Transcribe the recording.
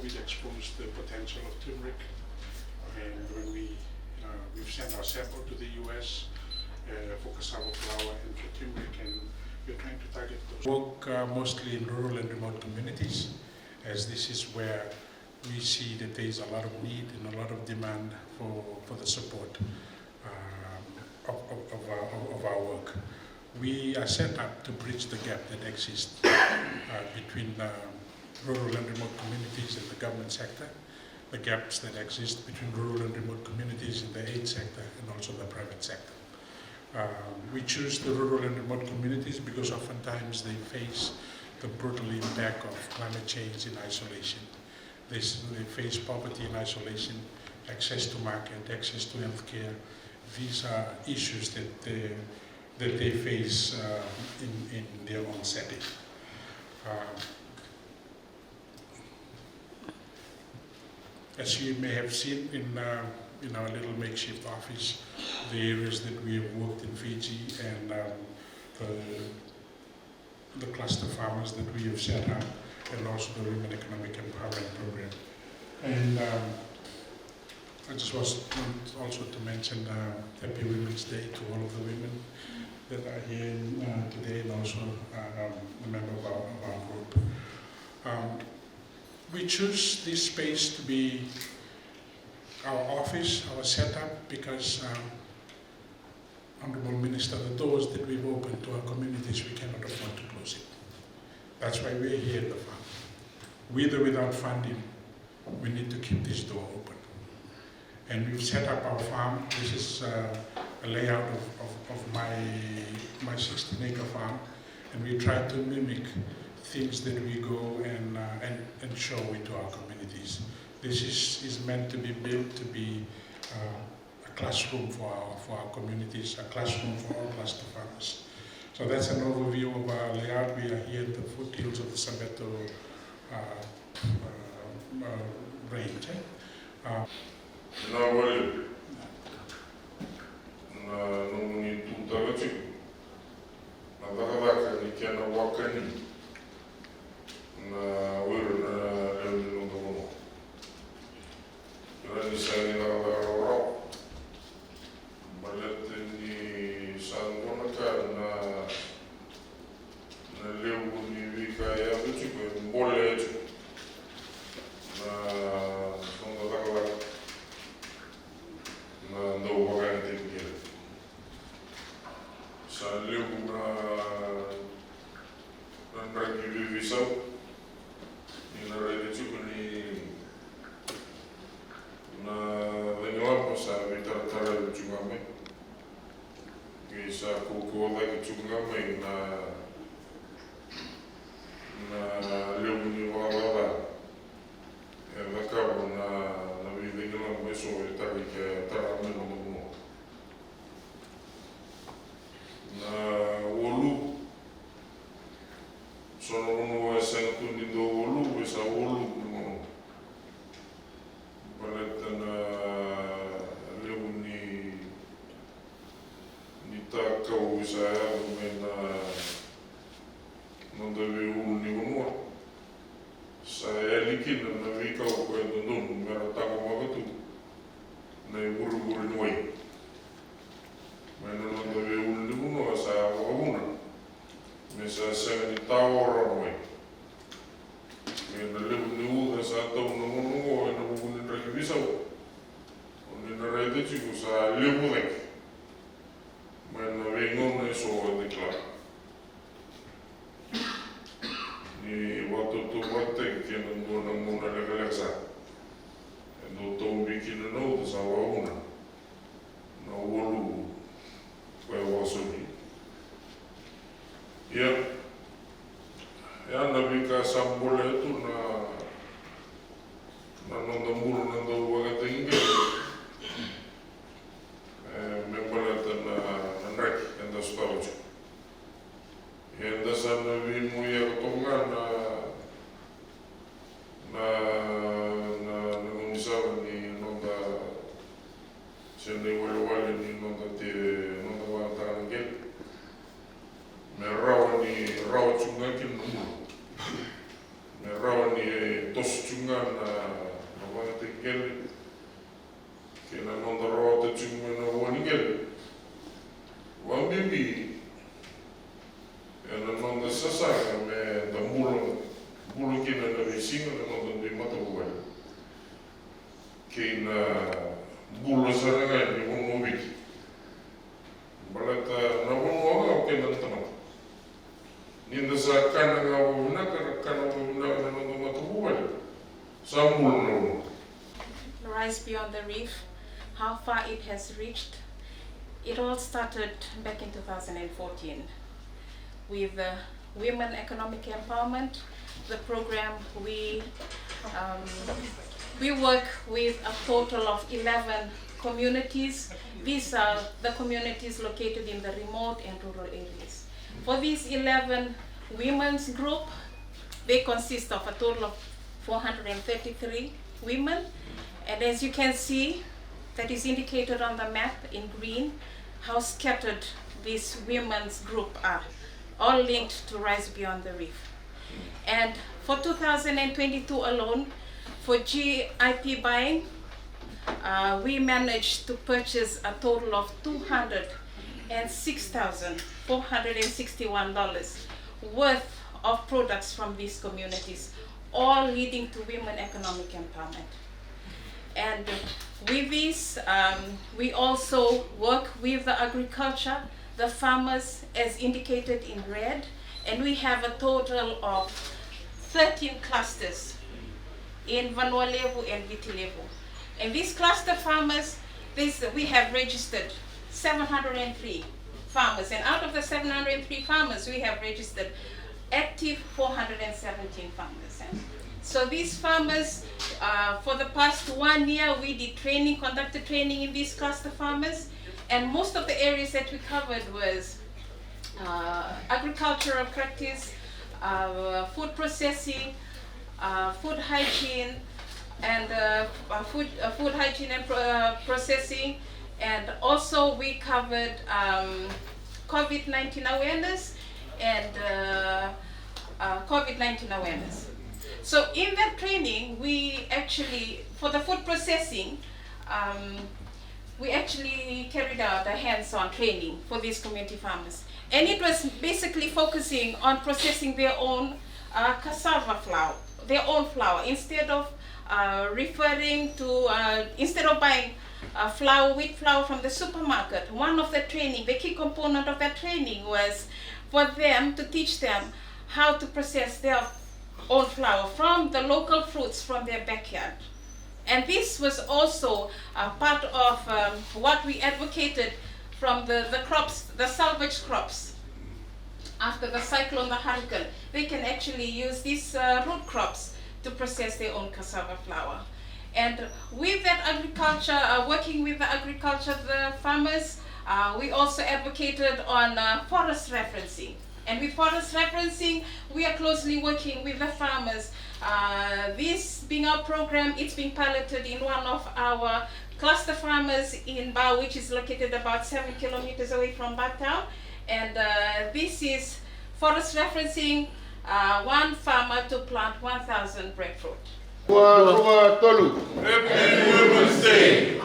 COVID exposed the potential of turmeric, and when we've sent our sample to the US for cassava flour and for turmeric, and we're trying to target those. Work mostly in rural and remote communities, as this is where we see that there is a lot of need and a lot of demand for the support of our work. We are set up to bridge the gap that exists between rural and remote communities and the government sector, the gaps that exist between rural and remote communities in the aid sector and also the private sector. We choose the rural and remote communities because oftentimes they face the brutal impact of climate change in isolation. They face poverty in isolation, access to market, access to healthcare. These are issues that they face in their own setting. As you may have seen in our little makeshift office, the areas that we have worked in Fiji and the cluster farmers that we have set up, and also the Women Economic Empowerment Program. And I just want also to mention Happy Women's Day to all of the women that are here today, and also a member of our group. We choose this space to be our office, our setup, because Honorable Minister, the doors that we've opened to our communities, we cannot afford to close it. That's why we're here at the farm. With or without funding, we need to keep this door open. And we've set up our farm. This is a layout of my 16-acre farm, and we try to mimic things that we go and show into our communities. This is meant to be built to be a classroom for our communities, a classroom for all cluster farmers. So that's an overview of our layout. We are here at the foothills of the Sabeto range. Na wale, na nungi tutagachi, na dakadaka ni kia na wakani, na wira na lewi nunga mono. Kira ni sani na dakadaka rao, balete ni sangona ka na lewi ni wika ya bichi kwe mbole etu. Na nunga dakadaka. No wagan tingil. Sa liu na ragi vivisau ni na ragi chuku ni na venyoa sa vitar tara chungame. Ki sa kuku da ki chungame na liu ni wala. E ka na venyoa meso tari ke tara meno mo. Na wolu sono uno sentundi do wolu sa wolu mo. Baleta na leu ni ta kau sa mena non deve ni mo. Sa elikin na vika ko ndun mera ta ko magatu. Na buru-buru nuai. Mena non deve uno sa una. Mesa sa ni tawara nuai. Mena lebu ni sa tau na mono na bubu ni raki bisau. Ni na rete chiku sa lebu dek. Mena vengon na so de klar. Ni watu wate que no mona relaxa. No tombi ki no sa una. No wolu kwa wasoni. Ya na bika sambole tu na no mulu na do waga tinge. na wanga te kele ke na nonda roa te tumu na wani kele wambibi e na nonda sasanga me da mulu kina na visinga na nonda di Waterways ke na bulu saranga ni wongo wiki balata na wongo o ke na tama ninda sa kana nga wuna kana wuna na nonda Waterways sa mulu na wuna. Rise Beyond the Reef, how far it has reached. It all started back in 2014 with Women Economic Empowerment. The program we work with a total of 11 communities. These are the communities located in the remote and rural areas. For these 11 women's group, they consist of a total of 433 women. And as you can see, that is indicated on the map in green, how scattered these women's group are, all linked to Rise Beyond the Reef. And for 2022 alone, for GIP buying, we managed to purchase a total of $206,461 worth of products from these communities, all leading to women economic empowerment. And with this, we also work with the agriculture, the farmers as indicated in red, and we have a total of 13 clusters in Vanuatu and Viti. And these cluster farmers, we have registered 703 farmers, and out of the 703 farmers, we have registered active 417 farmers. So these farmers, for the past 1 year, we did training, conducted training in these cluster farmers, and most of the areas that we covered was agricultural practice, food processing, food hygiene, and processing, and also we covered COVID-19 awareness and COVID-19 awareness. So in that training, we actually, for the food processing, we actually carried out a hands-on training for these community farmers. And it was basically focusing on processing their own cassava flour, their own flour, instead of instead of buying wheat flour from the supermarket. One of the training, the key component of that training was for them to teach them how to process their own flour from the local fruits from their backyard. And this was also part of what we advocated from the crops, the salvage crops. After the cyclone, the hurricane, they can actually use these root crops to process their own cassava flour. And with that agriculture, working with the agriculture, the farmers, we also advocated on forest referencing. And with forest referencing, we are closely working with the farmers. This being our program, it's being piloted in one of our cluster farmers in Bao, which is located about 7 kilometers away from Batao. And this is forest referencing, one farmer to plant 1,000 breadfruit. Happy Women's Day!